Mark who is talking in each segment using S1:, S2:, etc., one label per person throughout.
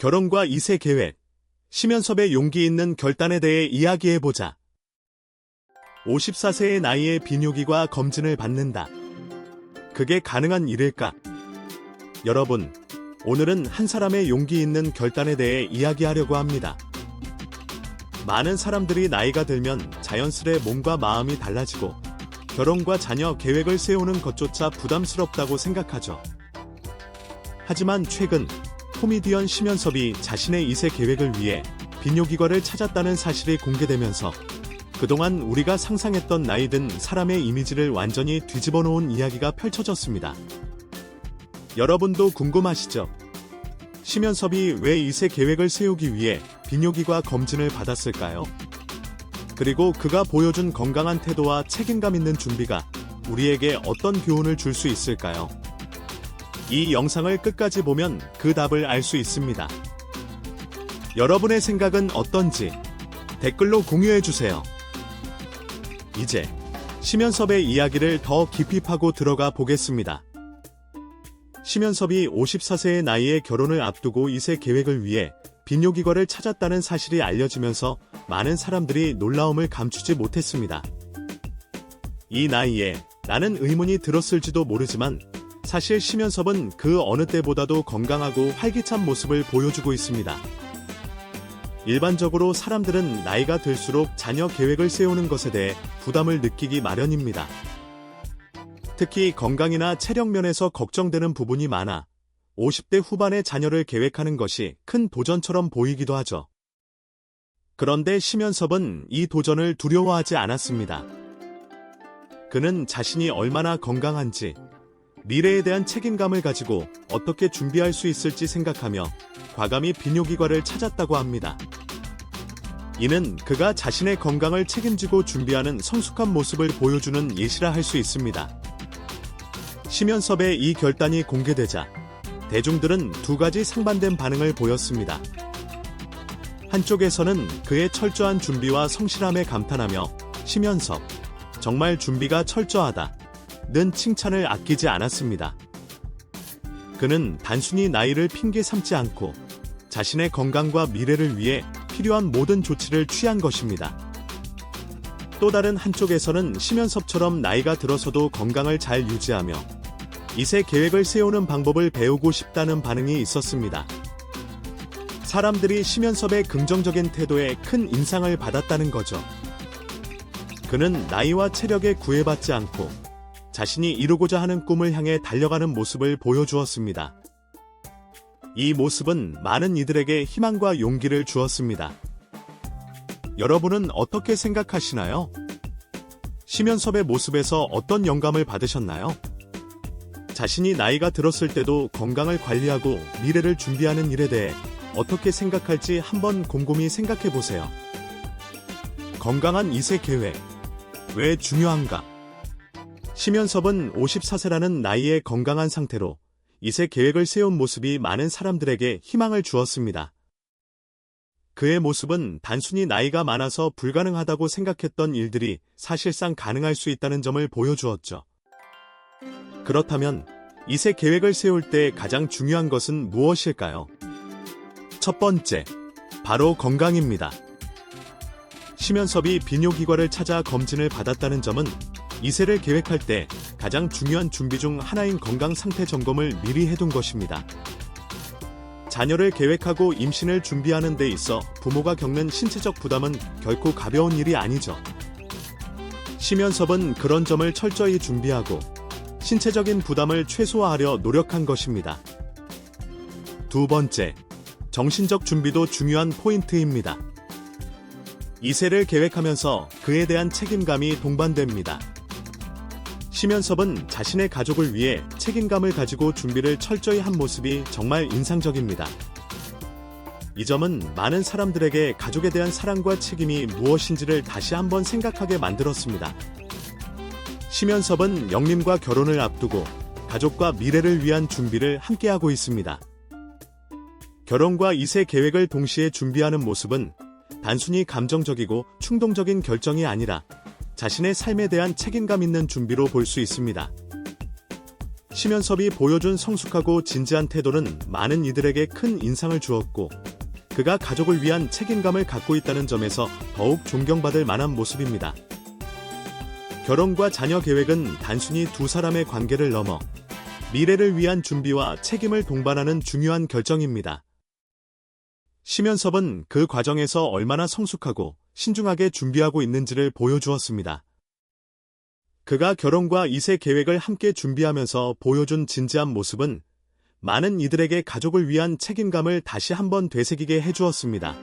S1: 결혼과 2세 계획, 심연섭의 용기 있는 결단에 대해 이야기해보자. 54세의 나이에 비뇨기과 검진을 받는다. 그게 가능한 일일까? 여러분, 오늘은 한 사람의 용기 있는 결단에 대해 이야기하려고 합니다. 많은 사람들이 나이가 들면 자연스레 몸과 마음이 달라지고 결혼과 자녀 계획을 세우는 것조차 부담스럽다고 생각하죠. 하지만 최근 코미디언 심연섭이 자신의 2세 계획을 위해 비뇨기과를 찾았다는 사실이 공개되면서 그동안 우리가 상상했던 나이 든 사람의 이미지를 완전히 뒤집어 놓은 이야기가 펼쳐졌습니다. 여러분도 궁금하시죠? 심연섭이 왜 2세 계획을 세우기 위해 비뇨기과 검진을 받았을까요? 그리고 그가 보여준 건강한 태도와 책임감 있는 준비가 우리에게 어떤 교훈을 줄 수 있을까요? 이 영상을 끝까지 보면 그 답을 알 수 있습니다. 여러분의 생각은 어떤지 댓글로 공유해주세요. 이제 심연섭의 이야기를 더 깊이 파고 들어가 보겠습니다. 심연섭이 54세의 나이에 결혼을 앞두고 2세 계획을 위해 비뇨기과를 찾았다는 사실이 알려지면서 많은 사람들이 놀라움을 감추지 못했습니다. 이 나이에 라는 의문이 들었을지도 모르지만 사실 심연섭은 그 어느 때보다도 건강하고 활기찬 모습을 보여주고 있습니다. 일반적으로 사람들은 나이가 들수록 자녀 계획을 세우는 것에 대해 부담을 느끼기 마련입니다. 특히 건강이나 체력 면에서 걱정되는 부분이 많아 50대 후반에 자녀를 계획하는 것이 큰 도전처럼 보이기도 하죠. 그런데 심연섭은 이 도전을 두려워하지 않았습니다. 그는 자신이 얼마나 건강한지, 미래에 대한 책임감을 가지고 어떻게 준비할 수 있을지 생각하며 과감히 비뇨기과를 찾았다고 합니다. 이는 그가 자신의 건강을 책임지고 준비하는 성숙한 모습을 보여주는 예시라 할 수 있습니다. 심연섭의 이 결단이 공개되자 대중들은 두 가지 상반된 반응을 보였습니다. 한쪽에서는 그의 철저한 준비와 성실함에 감탄하며 심연섭, 정말 준비가 철저하다 는 칭찬을 아끼지 않았습니다. 그는 단순히 나이를 핑계 삼지 않고 자신의 건강과 미래를 위해 필요한 모든 조치를 취한 것입니다. 또 다른 한쪽에서는 심연섭처럼 나이가 들어서도 건강을 잘 유지하며 2세 계획을 세우는 방법을 배우고 싶다는 반응이 있었습니다. 사람들이 심연섭의 긍정적인 태도에 큰 인상을 받았다는 거죠. 그는 나이와 체력에 구애받지 않고 자신이 이루고자 하는 꿈을 향해 달려가는 모습을 보여주었습니다. 이 모습은 많은 이들에게 희망과 용기를 주었습니다. 여러분은 어떻게 생각하시나요? 심연섭의 모습에서 어떤 영감을 받으셨나요? 자신이 나이가 들었을 때도 건강을 관리하고 미래를 준비하는 일에 대해 어떻게 생각할지 한번 곰곰이 생각해 보세요. 건강한 2세 계획, 왜 중요한가? 심연섭은 54세라는 나이에 건강한 상태로 2세 계획을 세운 모습이 많은 사람들에게 희망을 주었습니다. 그의 모습은 단순히 나이가 많아서 불가능하다고 생각했던 일들이 사실상 가능할 수 있다는 점을 보여주었죠. 그렇다면 2세 계획을 세울 때 가장 중요한 것은 무엇일까요? 첫 번째, 바로 건강입니다. 심연섭이 비뇨기과를 찾아 검진을 받았다는 점은 2세를 계획할 때 가장 중요한 준비 중 하나인 건강 상태 점검을 미리 해둔 것입니다. 자녀를 계획하고 임신을 준비하는 데 있어 부모가 겪는 신체적 부담은 결코 가벼운 일이 아니죠. 심연섭은 그런 점을 철저히 준비하고 신체적인 부담을 최소화하려 노력한 것입니다. 두 번째, 정신적 준비도 중요한 포인트입니다. 2세를 계획하면서 그에 대한 책임감이 동반됩니다. 심연섭은 자신의 가족을 위해 책임감을 가지고 준비를 철저히 한 모습이 정말 인상적입니다. 이 점은 많은 사람들에게 가족에 대한 사랑과 책임이 무엇인지를 다시 한번 생각하게 만들었습니다. 심연섭은 영림과 결혼을 앞두고 가족과 미래를 위한 준비를 함께하고 있습니다. 결혼과 2세 계획을 동시에 준비하는 모습은 단순히 감정적이고 충동적인 결정이 아니라 자신의 삶에 대한 책임감 있는 준비로 볼 수 있습니다. 심연섭이 보여준 성숙하고 진지한 태도는 많은 이들에게 큰 인상을 주었고, 그가 가족을 위한 책임감을 갖고 있다는 점에서 더욱 존경받을 만한 모습입니다. 결혼과 자녀 계획은 단순히 두 사람의 관계를 넘어 미래를 위한 준비와 책임을 동반하는 중요한 결정입니다. 심연섭은 그 과정에서 얼마나 성숙하고 신중하게 준비하고 있는지를 보여주었습니다. 그가 결혼과 2세 계획을 함께 준비하면서 보여준 진지한 모습은 많은 이들에게 가족을 위한 책임감을 다시 한번 되새기게 해주었습니다.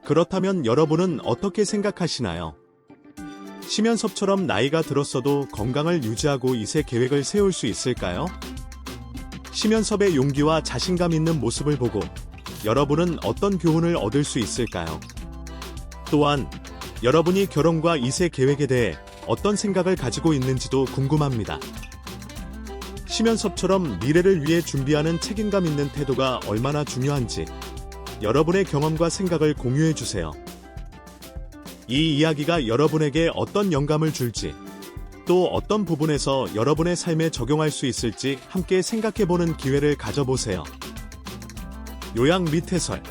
S1: 그렇다면 여러분은 어떻게 생각하시나요? 심연섭처럼 나이가 들었어도 건강을 유지하고 2세 계획을 세울 수 있을까요? 심연섭의 용기와 자신감 있는 모습을 보고 여러분은 어떤 교훈을 얻을 수 있을까요? 또한 여러분이 결혼과 2세 계획에 대해 어떤 생각을 가지고 있는지도 궁금합니다. 심연섭처럼 미래를 위해 준비하는 책임감 있는 태도가 얼마나 중요한지 여러분의 경험과 생각을 공유해주세요. 이 이야기가 여러분에게 어떤 영감을 줄지, 또 어떤 부분에서 여러분의 삶에 적용할 수 있을지 함께 생각해보는 기회를 가져보세요. 요약 및 해설.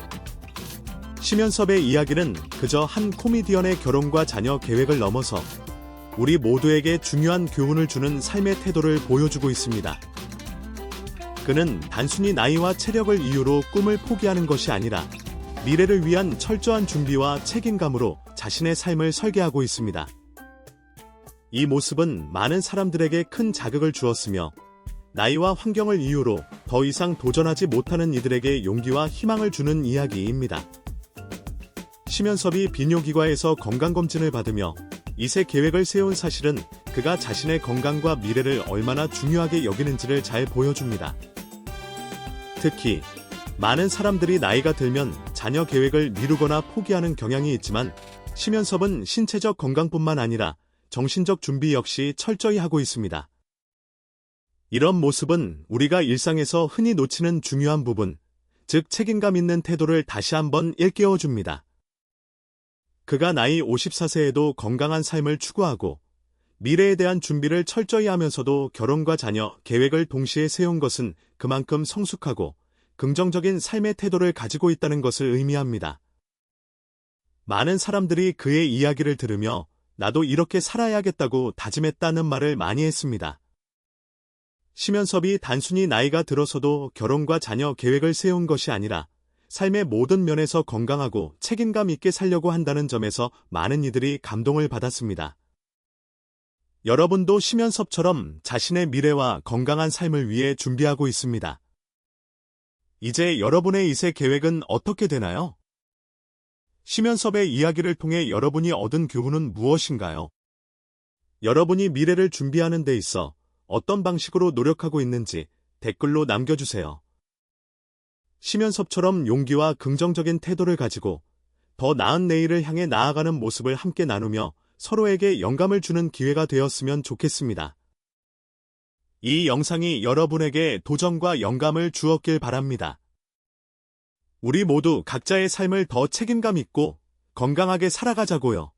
S1: 심연섭의 이야기는 그저 한 코미디언의 결혼과 자녀 계획을 넘어서 우리 모두에게 중요한 교훈을 주는 삶의 태도를 보여주고 있습니다. 그는 단순히 나이와 체력을 이유로 꿈을 포기하는 것이 아니라 미래를 위한 철저한 준비와 책임감으로 자신의 삶을 설계하고 있습니다. 이 모습은 많은 사람들에게 큰 자극을 주었으며 나이와 환경을 이유로 더 이상 도전하지 못하는 이들에게 용기와 희망을 주는 이야기입니다. 심연섭이 비뇨기과에서 건강검진을 받으며 2세 계획을 세운 사실은 그가 자신의 건강과 미래를 얼마나 중요하게 여기는지를 잘 보여줍니다. 특히 많은 사람들이 나이가 들면 자녀 계획을 미루거나 포기하는 경향이 있지만 심연섭은 신체적 건강뿐만 아니라 정신적 준비 역시 철저히 하고 있습니다. 이런 모습은 우리가 일상에서 흔히 놓치는 중요한 부분, 즉 책임감 있는 태도를 다시 한번 일깨워줍니다. 그가 나이 54세에도 건강한 삶을 추구하고 미래에 대한 준비를 철저히 하면서도 결혼과 자녀 계획을 동시에 세운 것은 그만큼 성숙하고 긍정적인 삶의 태도를 가지고 있다는 것을 의미합니다. 많은 사람들이 그의 이야기를 들으며 나도 이렇게 살아야겠다고 다짐했다는 말을 많이 했습니다. 심연섭이 단순히 나이가 들어서도 결혼과 자녀 계획을 세운 것이 아니라 삶의 모든 면에서 건강하고 책임감 있게 살려고 한다는 점에서 많은 이들이 감동을 받았습니다. 여러분도 심연섭처럼 자신의 미래와 건강한 삶을 위해 준비하고 있습니다. 이제 여러분의 2세 계획은 어떻게 되나요? 심연섭의 이야기를 통해 여러분이 얻은 교훈은 무엇인가요? 여러분이 미래를 준비하는 데 있어 어떤 방식으로 노력하고 있는지 댓글로 남겨주세요. 심연섭처럼 용기와 긍정적인 태도를 가지고 더 나은 내일을 향해 나아가는 모습을 함께 나누며 서로에게 영감을 주는 기회가 되었으면 좋겠습니다. 이 영상이 여러분에게 도전과 영감을 주었길 바랍니다. 우리 모두 각자의 삶을 더 책임감 있고 건강하게 살아가자고요.